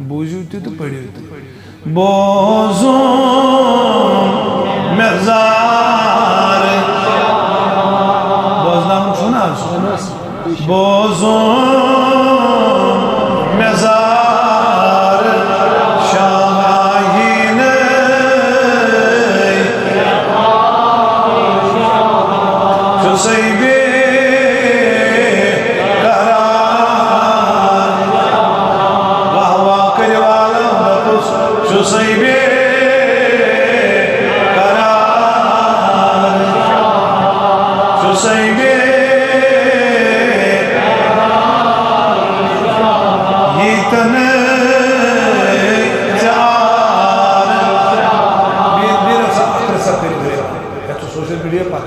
बूझू तो पढ़ियो बोझो मेजार बोझनाम सुना बोझो मेजार शाहीन जुसैबे जुसैबे करार जुसैबे yitane jar bir rasa kırıyor. Ya तो सोशल मीडिया पर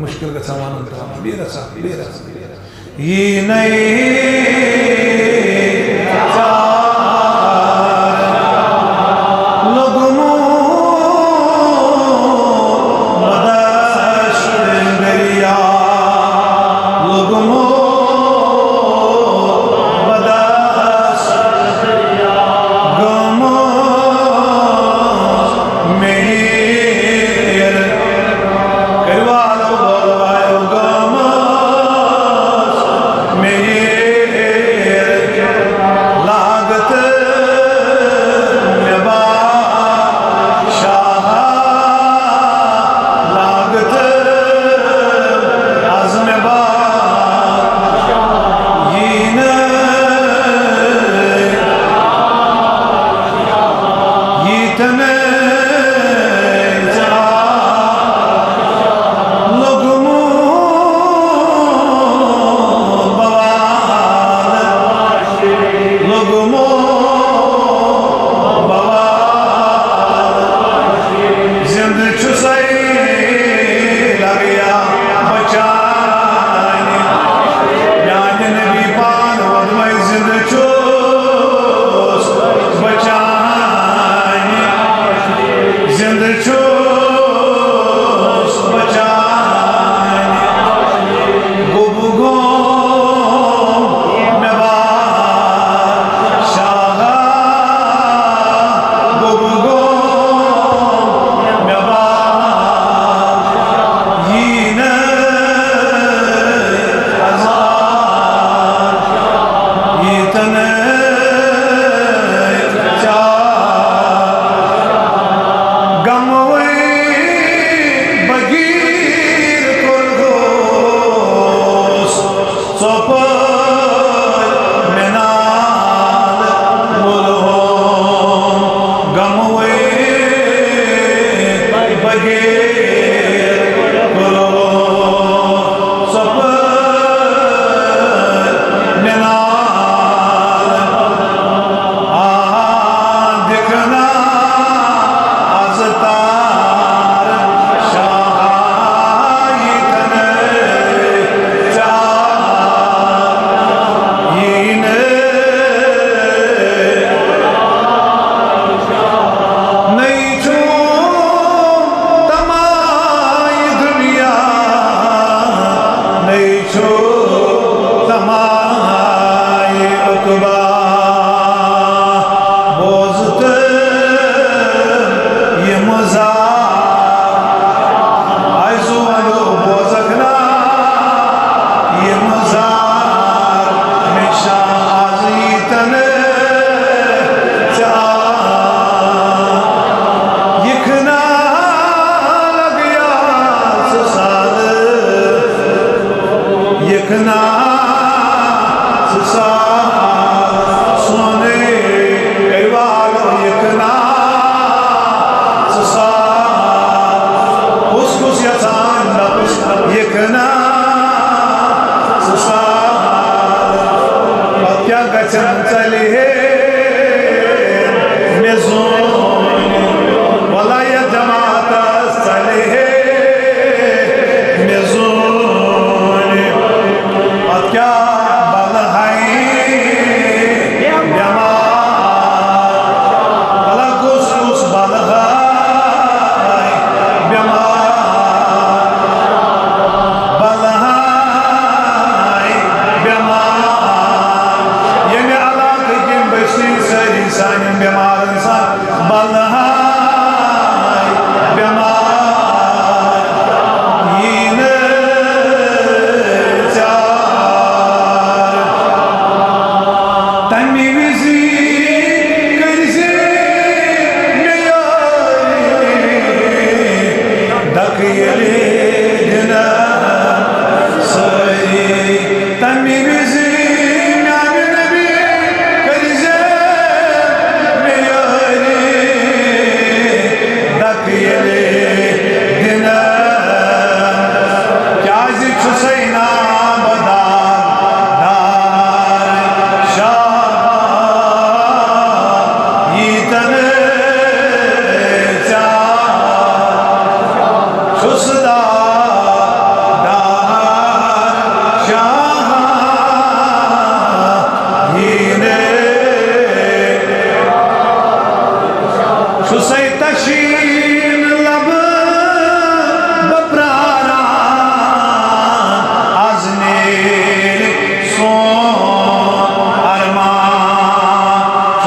मुश्किल का सामान होता है bir rasa yine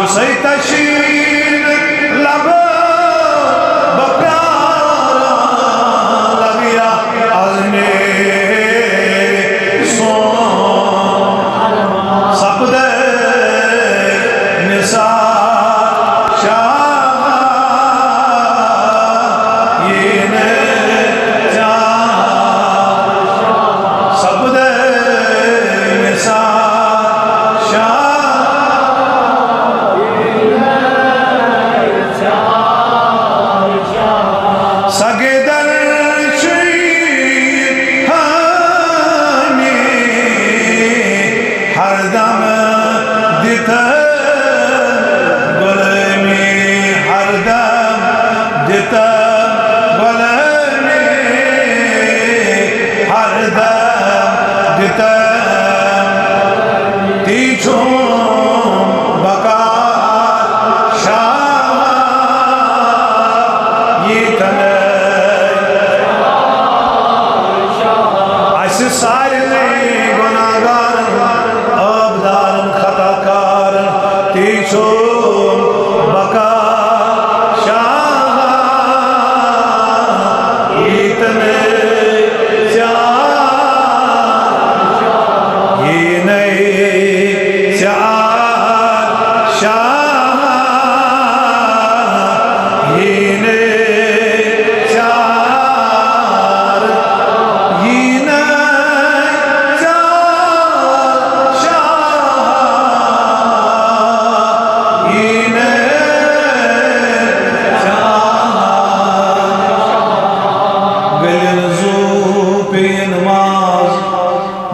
चुसै तशीन लब बप्यारा लगिया अजने सोन सपदे निसा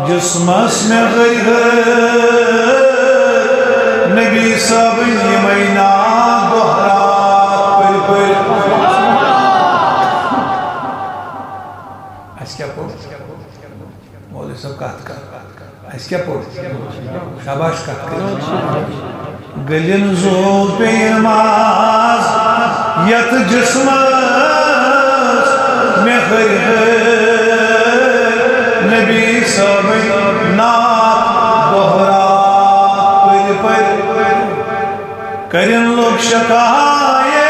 जिस्मस में नबी सब ये महीना दोहरा क्या मौलवी सब क्या शाबाश गलिन जो पे नमाज यत जिस्मस में नबी सब नात दोहरा करिन लोग शकाये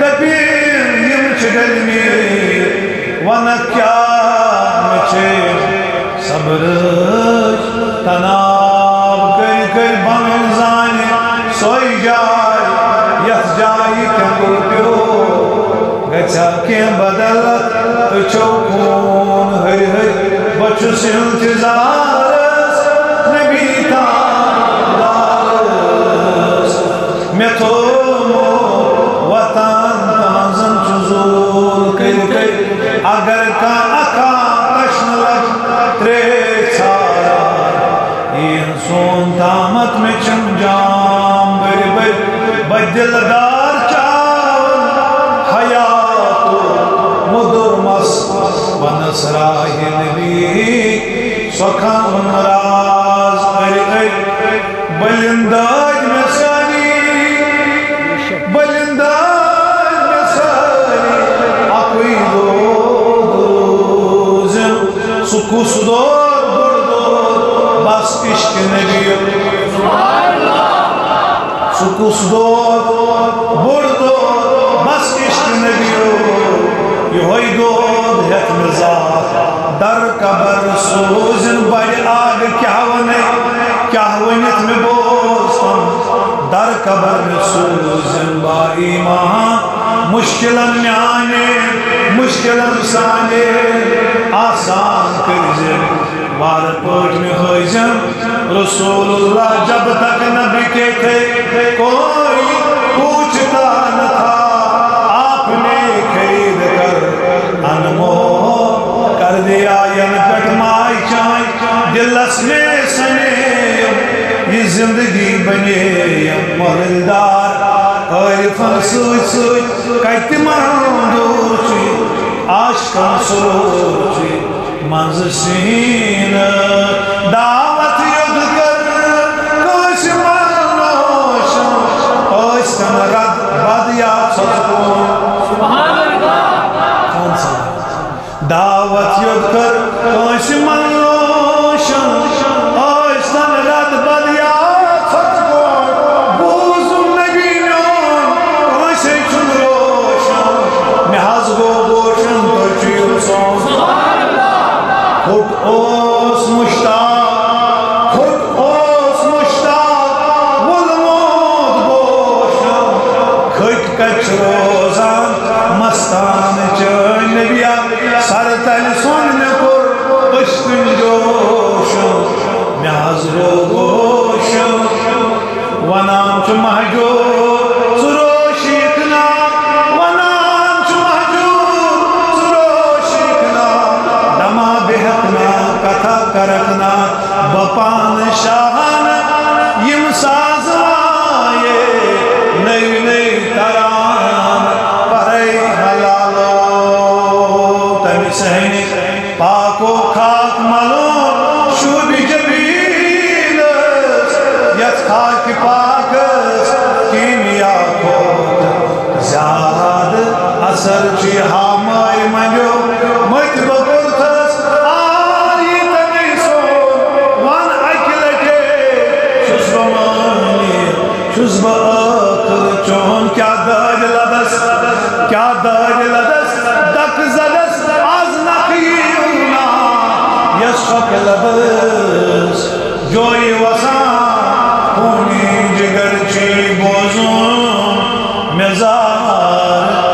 दपीर यम चगल में वन क्या मचे सब्र तनाव कर बन जाने सोई जाए यस जाई क्या प्यो गचा के बदलत तो चौकून हरि हरि बचुस इंतजारस नबी तारस मैं तो वतन ताजन चुजूर कर अगर का अका कश्न लग त्रे छारा इन सोन तामत में चमजाम बर बर बदिलदार बनसराय नबी सखान राज बलिंदाज में सारी अकोई दो सुकु सुदो बस इश्क नबी सुकु सुदो बुर्दो बस इश्क नबी योई दो दर कबर सोजन बड़ आग क्या वनित में बोस्तम दर कबर सोजन बाई महा मुश्किलन म्याने मुश्किलन साने आसान कर वार पट में हजम रसूलुल्लाह जब तक नबी के थे कोई पूछता न था आपने खरीद कर अनमोल कर दिया यनकट माई चाय दिलस में सने ये जिंदगी बने मोहलदार आरिफन सूच कत मंदूची आशकन सोची मंज सीन दावत युद्ध कर कोश मनोश कोश कन रद बदिया सचको सुभान अल्लाह कौन सा दावत युद्ध कर कोश मनोश कोश कन रद बदिया सचको कच रोजान मस्तान च नबिया सर तल सोन कोर अश्किन जोश म्याज रो गोश वनाम च महजो सुरोशिकना वनाम च महजो सुरोशिकना दमा बेहकना कथा करकना बपान शाहन यम साज़ाए नई नई तरान परे हलालो तमी सहनी पाको खाक मलो शुभ जबील यथ खाक पाकस कीमिया खोत ज़्याद असर ची हामाय मंजो मत बकुरथस आरी तनी सो वन अकिलटे शुस्बमानी शुस्ब आखर चोन क्या दाज लदस दक जदस आज नखीना यशक लदस जोई वसा खूनी जिगर ची बोजून मेजार